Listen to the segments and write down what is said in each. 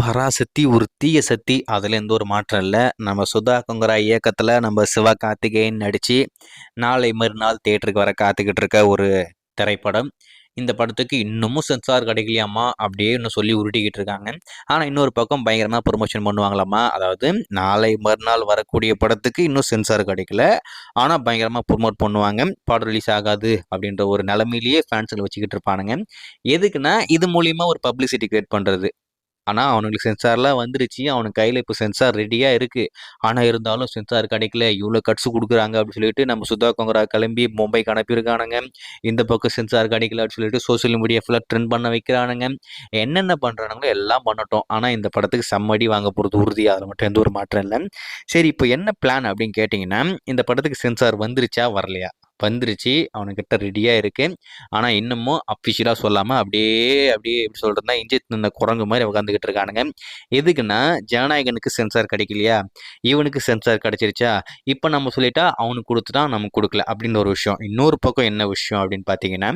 பராசக்தி ஒரு தீய சக்தி. அதில் எந்த ஒரு மாற்றம் இல்லை. நம்ம சுதா கொங்கரா இயக்கத்தில் நம்ம சிவகார்த்திகேயன் நடித்து நாளை மறுநாள் தேட்டருக்கு வர காத்துக்கிட்டு இருக்க ஒரு திரைப்படம். இந்த படத்துக்கு இன்னமும் சென்சார் கிடைக்கலையாம்மா, அப்படியே இன்னும் சொல்லி உருட்டிக்கிட்டு இருக்காங்க. ஆனால் இன்னொரு பக்கம் பயங்கரமாக ப்ரொமோஷன் பண்ணுவாங்களாம்மா. அதாவது நாளை மறுநாள் வரக்கூடிய படத்துக்கு இன்னும் சென்சார் கிடைக்கல, ஆனால் பயங்கரமாக ப்ரொமோட் பண்ணுவாங்க. படம் ரிலீஸ் ஆகாது அப்படின்ற ஒரு நிலைமையிலேயே ஃபேன்ஸுங்களை வச்சுக்கிட்டு இருப்பானுங்க. எதுக்குன்னா இது மூலியமாக ஒரு பப்ளிசிட்டி கிரியேட் பண்ணுறது. ஆனால் அவனுங்களுக்கு சென்சார்லாம் வந்துருச்சு. அவனுக்கு கையில் இப்போ சென்சார் ரெடியாக இருக்குது. ஆனால் இருந்தாலும் சென்சார் கிடைக்கல, இவ்வளோ கட்ஸு கொடுக்குறாங்க அப்படின்னு சொல்லிட்டு நம்ம சுதா கொங்கரா கிளம்பி மும்பைக்கு அனுப்பியிருக்கானுங்க. இந்த பக்கம் சென்சார் கிடைக்கல அப்படின்னு சொல்லிட்டு சோசியல் மீடியா ஃபுல்லாக ட்ரெண்ட் பண்ண வைக்கிறானுங்க. என்னென்ன பண்ணுறானுங்களோ எல்லாம் பண்ணட்டும். ஆனால் இந்த படத்துக்கு செம்மடி வாங்க போகிறது உறுதி. அதில் மட்டும் எந்த ஒரு மாற்றம் இல்லை. சரி, இப்போ என்ன பிளான் அப்படின்னு கேட்டிங்கன்னா, இந்த படத்துக்கு சென்சார் வந்துருச்சா வரலையா? வந்துருச்சு, அவனுக்கிட்ட ரெடியாக இருக்குது. ஆனால் இன்னமும் அஃபிஷியலாக சொல்லாமல் அப்படியே அப்படியே எப்படி சொல்கிறதுனா இன்ஜெக்ட் இந்த குரங்கு மாதிரி உட்காந்துக்கிட்டு இருக்கானுங்க. எதுக்குன்னா ஜனநாயகனுக்கு சென்சார் கிடைக்கலையா, இவனுக்கு சென்சார் கிடைச்சிருச்சா, இப்போ நம்ம சொல்லிட்டா அவனுக்கு கொடுத்துட்டான், நமக்கு கொடுக்கல அப்படின்னு ஒரு விஷயம். இன்னொரு பக்கம் என்ன விஷயம் அப்படின்னு பார்த்தீங்கன்னா,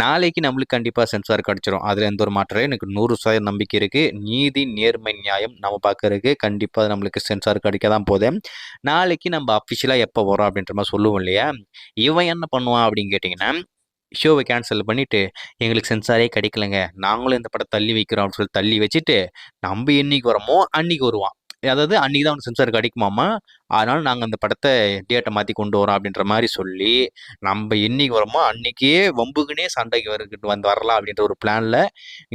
நாளைக்கு நம்மளுக்கு கண்டிப்பாக சென்சார் கிடைச்சிரும். அதில் எந்த ஒரு மாற்றம் எனக்கு 100% நம்பிக்கை இருக்குது. நீதி நேர்மை நியாயம் நம்ம பார்க்கறதுக்கு கண்டிப்பாக நம்மளுக்கு சென்சார் கிடைக்க தான் போகுது. நாளைக்கு நம்ம அஃபிஷியலாக எப்போ வரோம் அப்படின்ற மாதிரி சொல்லுவோம் இல்லையா. இவன் என்ன பண்ணுவான் அப்படின்னு கேட்டிங்கன்னா, ஷோவை கேன்சல் பண்ணிவிட்டு எங்களுக்கு சென்சாரே கிடைக்கலங்க, நாங்களும் இந்த படத்தை தள்ளி வைக்கிறோம் அப்படின்னு சொல்லி தள்ளி வச்சுட்டு நம்ம என்னைக்கு வரோமோ அன்னைக்கு வருவான். அதாவது அன்றைக்கி தான் அவனுக்கு சென்சார் கிடைக்குமாமா. அதனால் நாங்கள் அந்த படத்தை டேட்டை மாற்றி கொண்டு வரோம் அப்படின்ற மாதிரி சொல்லி நம்ம என்னைக்கு வரோமோ அன்றைக்கே வம்புக்குனே சண்டைக்கு வரலாம் அப்படின்ற ஒரு பிளானில்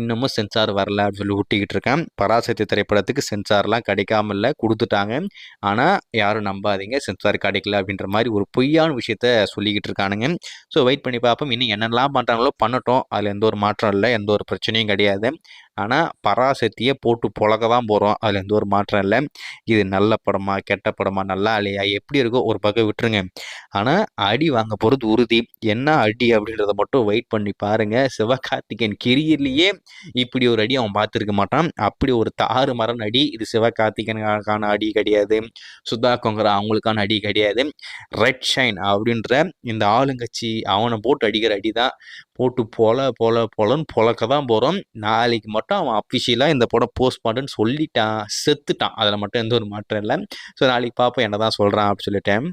இன்னமும் சென்சார் வரல அப்படின்னு சொல்லி ஊட்டிக்கிட்டு இருக்கேன். பராசக்தி திரைப்படத்துக்கு சென்சார்லாம் கிடைக்காம இல்லை, கொடுத்துட்டாங்க. ஆனால் யாரும் நம்பாதீங்க, சென்சார் கிடைக்கல அப்படின்ற மாதிரி ஒரு பொய்யான விஷயத்த சொல்லிக்கிட்டு இருக்கானுங்க. ஸோ வெயிட் பண்ணி பார்ப்போம். இன்னும் என்னெல்லாம் பண்ணுறாங்களோ பண்ணட்டும். அதில் எந்த ஒரு மாற்றம் இல்லை, எந்த ஒரு பிரச்சனையும் கிடையாது. ஆனால் பராசக்தியை போட்டு புழக்க தான் போகிறோம். அதில் எந்த ஒரு மாற்றம் இல்லை. இது நல்ல படமா கெட்ட படமா நல்லா இல்லையா எப்படி இருக்கோ ஒரு பக்கம் விட்டுருங்க. ஆனால் அடி வாங்க போகிறது உறுதி. என்ன அடி அப்படின்றத மட்டும் வெயிட் பண்ணி பாருங்கள். சிவகார்த்திகேயன் கெரியர்லேயே இப்படி ஒரு அடி அவன் பார்த்துருக்க மாட்டான். அப்படி ஒரு தாறு மரம் அடி. இது சிவகார்த்திகேயனுக்கான அடி கிடையாது, சுதா கொங்கரா அவங்களுக்கான அடி கிடையாது. ரெட் ஷைன் அப்படின்ற இந்த ஆளுங்கட்சி அவனை போட்டு அடிக்கிற அடி தான். போட்டு பொலன்னு பொழக்க தான் போகிறோம். நாளைக்கு மட்டும் அவன் அஃபிஷியலாக இந்த படம் போஸ்ட் பண்ணுன்னு சொல்லிட்டான், செத்துட்டான். அதில் மட்டும் எந்த ஒரு மாற்றம் இல்லை. ஸோ நாளைக்கு பார்ப்போம் என்ன தான் சொல்கிறான் அப்படின்னு சொல்லிட்டேன்.